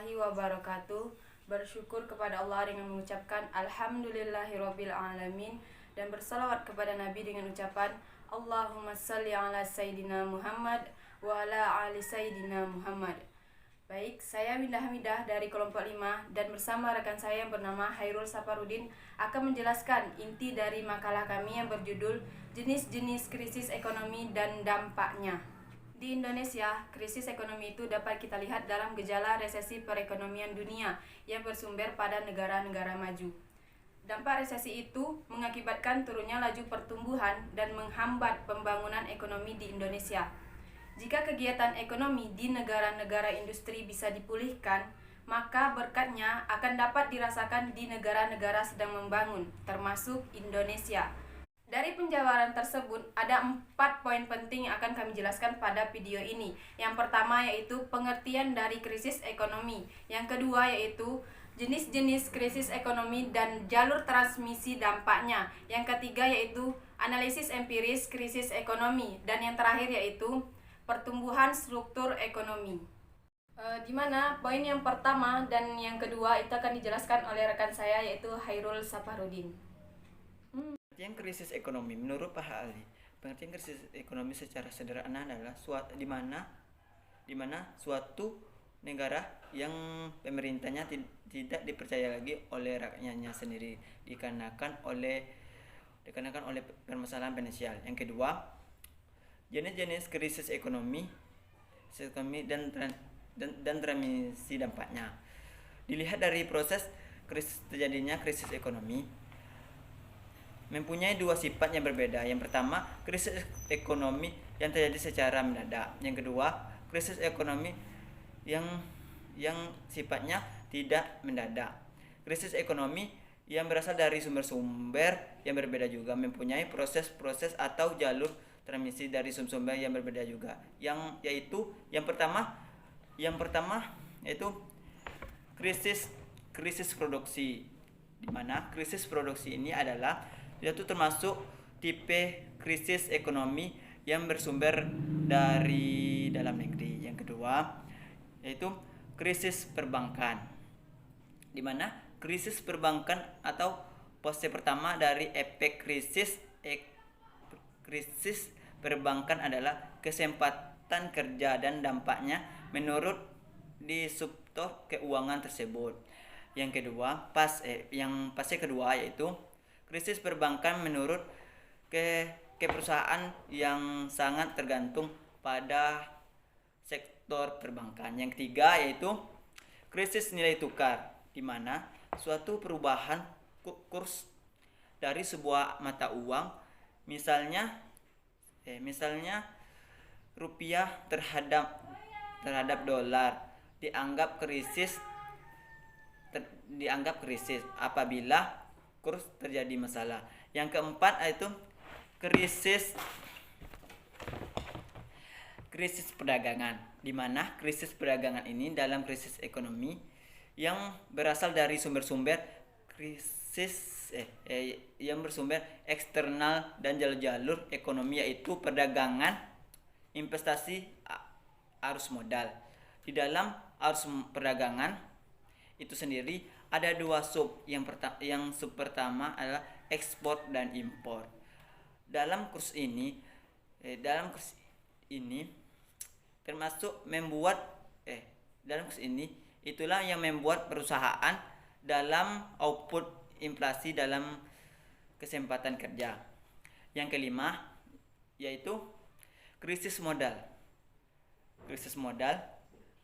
warahmatullahi wabarakatuh. Bersyukur kepada Allah dengan mengucapkan Alhamdulillahirabbil alamin dan bersalawat kepada Nabi dengan ucapan Allahumma salli ala Sayyidina Muhammad wa ala ali Sayyidina Muhammad. Baik, saya Winda Hamidah dari kelompok 5 dan bersama rekan saya yang bernama Hairul Saparudin akan menjelaskan inti dari makalah kami yang berjudul Jenis-jenis krisis ekonomi dan dampaknya. Di Indonesia, krisis ekonomi itu dapat kita lihat dalam gejala resesi perekonomian dunia yang bersumber pada negara-negara maju. Dampak resesi itu mengakibatkan turunnya laju pertumbuhan dan menghambat pembangunan ekonomi di Indonesia. Jika kegiatan ekonomi di negara-negara industri bisa dipulihkan, maka berkatnya akan dapat dirasakan di negara-negara sedang membangun, termasuk Indonesia. Dari penjabaran tersebut, ada 4 poin penting yang akan kami jelaskan pada video ini. Yang pertama yaitu pengertian dari krisis ekonomi. Yang kedua yaitu jenis-jenis krisis ekonomi dan jalur transmisi dampaknya. Yang ketiga yaitu analisis empiris krisis ekonomi. Dan yang terakhir yaitu pertumbuhan struktur ekonomi. Di mana poin yang pertama dan yang kedua itu akan dijelaskan oleh rekan saya yaitu Hairul Saparudin. Pengertian krisis ekonomi menurut Pak Ali, pengertian krisis ekonomi secara sederhana adalah di mana suatu negara yang pemerintahnya tidak dipercaya lagi oleh rakyatnya sendiri dikarenakan oleh permasalahan finansial. Yang kedua, jenis-jenis krisis ekonomi dan transmisi dampaknya. Dilihat dari proses terjadinya krisis ekonomi mempunyai dua sifat yang berbeda. Yang pertama, krisis ekonomi yang terjadi secara mendadak. Yang kedua, krisis ekonomi yang sifatnya tidak mendadak. Krisis ekonomi yang berasal dari sumber-sumber yang berbeda juga mempunyai proses-proses atau jalur transmisi dari sumber-sumber yang berbeda juga. Yang pertama yaitu krisis produksi, di mana krisis produksi ini adalah itu termasuk tipe krisis ekonomi yang bersumber dari dalam negeri. Yang kedua yaitu krisis perbankan, di mana krisis perbankan atau fase pertama dari efek krisis perbankan adalah kesempatan kerja dan dampaknya menurut di sektor keuangan tersebut. Yang kedua, fase kedua yaitu krisis perbankan menurut ke perusahaan yang sangat tergantung pada sektor perbankan. Yang ketiga yaitu krisis nilai tukar, di mana suatu perubahan kurs dari sebuah mata uang, misalnya rupiah terhadap dolar dianggap krisis apabila kurs terjadi masalah. Yang keempat yaitu krisis perdagangan, di mana krisis perdagangan ini dalam krisis ekonomi yang berasal dari sumber-sumber yang bersumber eksternal dan jalur-jalur ekonomi, yaitu perdagangan, investasi, arus modal. Di dalam arus perdagangan itu sendiri ada dua sub. Yang sub pertama adalah ekspor dan impor. Dalam kurs ini itulah yang membuat perusahaan dalam output inflasi dalam kesempatan kerja. Yang kelima yaitu krisis modal. Krisis modal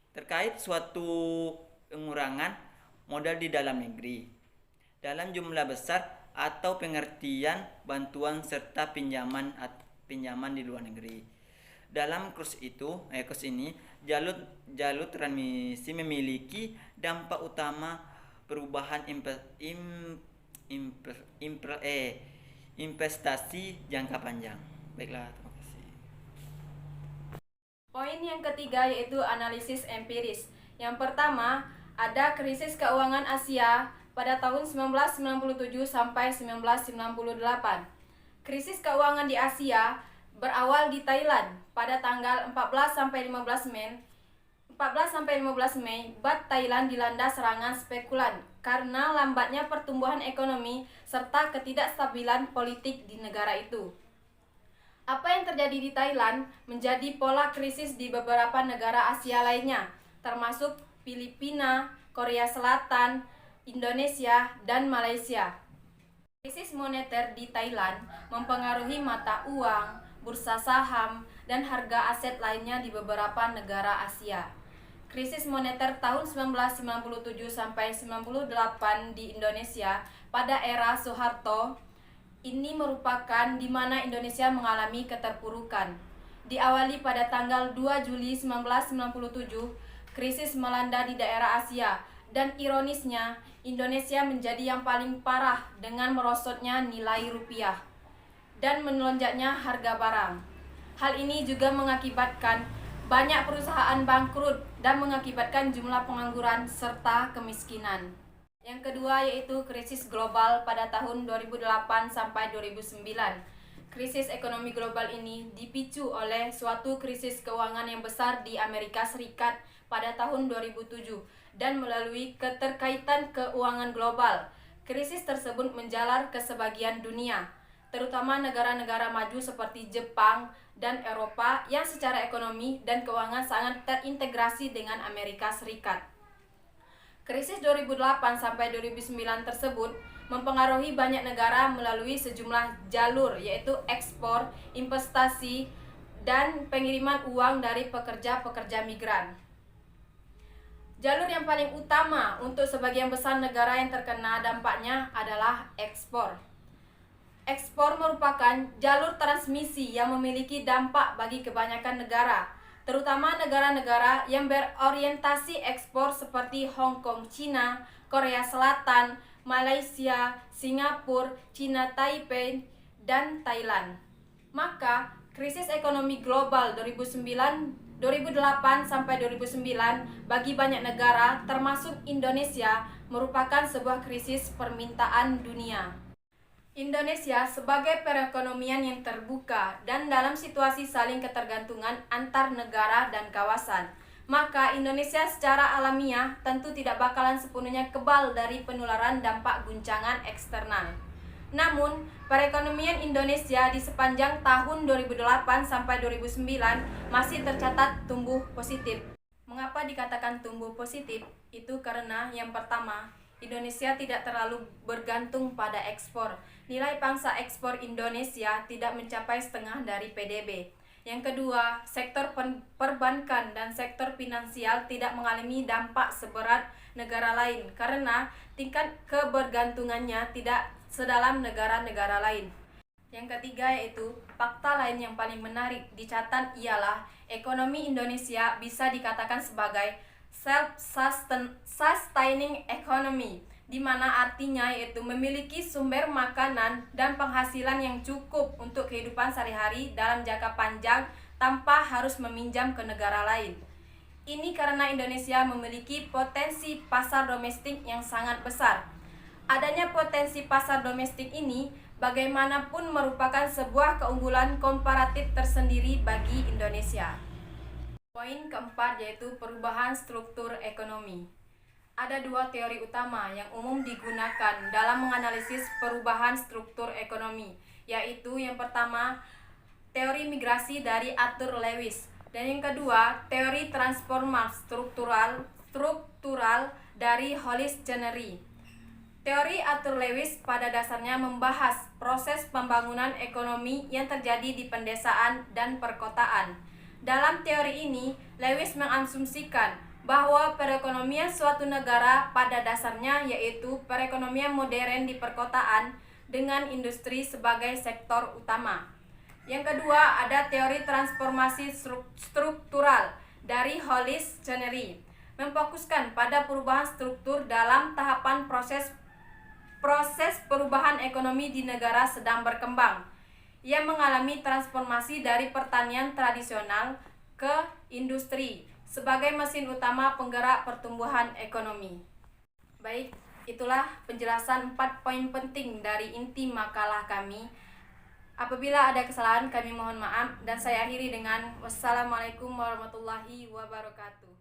terkait suatu pengurangan modal di dalam negeri dalam jumlah besar atau pengertian bantuan serta pinjaman di luar negeri. Dalam kurs ini jalur transmisi memiliki dampak utama perubahan investasi jangka panjang. Baiklah, terima kasih. Poin yang ketiga yaitu analisis empiris. Yang pertama, ada krisis keuangan Asia pada tahun 1997 sampai 1998. Krisis keuangan di Asia berawal di Thailand pada tanggal 14 sampai 15 Mei 14-15 Mei, Baht Thailand dilanda serangan spekulan karena lambatnya pertumbuhan ekonomi serta ketidakstabilan politik di negara itu. Apa yang terjadi di Thailand menjadi pola krisis di beberapa negara Asia lainnya, termasuk Filipina, Korea Selatan, Indonesia, dan Malaysia. Krisis moneter di Thailand mempengaruhi mata uang, bursa saham, dan harga aset lainnya di beberapa negara Asia. Krisis moneter tahun 1997 sampai 98 di Indonesia pada era Soeharto ini merupakan di mana Indonesia mengalami keterpurukan. Diawali pada tanggal 2 Juli 1997, krisis melanda di daerah Asia dan ironisnya Indonesia menjadi yang paling parah dengan merosotnya nilai rupiah dan melonjaknya harga barang. Hal ini juga mengakibatkan banyak perusahaan bangkrut dan mengakibatkan jumlah pengangguran serta kemiskinan. Yang kedua yaitu krisis global pada tahun 2008 sampai 2009. Krisis ekonomi global ini dipicu oleh suatu krisis keuangan yang besar di Amerika Serikat pada tahun 2007 dan melalui keterkaitan keuangan global. Krisis tersebut menjalar ke sebagian dunia, terutama negara-negara maju seperti Jepang dan Eropa yang secara ekonomi dan keuangan sangat terintegrasi dengan Amerika Serikat. Krisis 2008 sampai 2009 tersebut mempengaruhi banyak negara melalui sejumlah jalur yaitu ekspor, investasi, dan pengiriman uang dari pekerja-pekerja migran. Jalur yang paling utama untuk sebagian besar negara yang terkena dampaknya adalah ekspor. Ekspor merupakan jalur transmisi yang memiliki dampak bagi kebanyakan negara, terutama negara-negara yang berorientasi ekspor seperti Hong Kong, Cina, Korea Selatan, Malaysia, Singapura, Cina Taipei, dan Thailand. Maka, krisis ekonomi global 2008 sampai 2009 bagi banyak negara termasuk Indonesia merupakan sebuah krisis permintaan dunia. Indonesia sebagai perekonomian yang terbuka dan dalam situasi saling ketergantungan antar negara dan kawasan, maka Indonesia secara alamiah tentu tidak bakalan sepenuhnya kebal dari penularan dampak guncangan eksternal. Namun, perekonomian Indonesia di sepanjang tahun 2008 sampai 2009 masih tercatat tumbuh positif. Mengapa dikatakan tumbuh positif? Itu karena yang pertama, Indonesia tidak terlalu bergantung pada ekspor. Nilai pangsa ekspor Indonesia tidak mencapai setengah dari PDB. Yang kedua, sektor perbankan dan sektor finansial tidak mengalami dampak seberat negara lain karena tingkat kebergantungannya tidak sedalam negara-negara lain. Yang ketiga yaitu fakta lain yang paling menarik dicatat ialah ekonomi Indonesia bisa dikatakan sebagai self-sustaining economy, di mana artinya yaitu memiliki sumber makanan dan penghasilan yang cukup untuk kehidupan sehari-hari dalam jangka panjang tanpa harus meminjam ke negara lain. Ini karena Indonesia memiliki potensi pasar domestik yang sangat besar. Adanya potensi pasar domestik ini bagaimanapun merupakan sebuah keunggulan komparatif tersendiri bagi Indonesia. Poin keempat yaitu perubahan struktur ekonomi. Ada dua teori utama yang umum digunakan dalam menganalisis perubahan struktur ekonomi, yaitu yang pertama, teori migrasi dari Arthur Lewis, dan yang kedua, teori transformasi struktural dari Hollis Chenery. Teori Arthur Lewis pada dasarnya membahas proses pembangunan ekonomi yang terjadi di pedesaan dan perkotaan. Dalam teori ini, Lewis mengasumsikan bahwa perekonomian suatu negara pada dasarnya yaitu perekonomian modern di perkotaan dengan industri sebagai sektor utama. Yang kedua, ada teori transformasi struktural dari Hollis Chenery, memfokuskan pada perubahan struktur dalam tahapan proses perubahan ekonomi di negara sedang berkembang, yang mengalami transformasi dari pertanian tradisional ke industri sebagai mesin utama penggerak pertumbuhan ekonomi. Baik, itulah penjelasan 4 poin penting dari inti makalah kami. Apabila ada kesalahan kami mohon maaf dan saya akhiri dengan wassalamualaikum warahmatullahi wabarakatuh.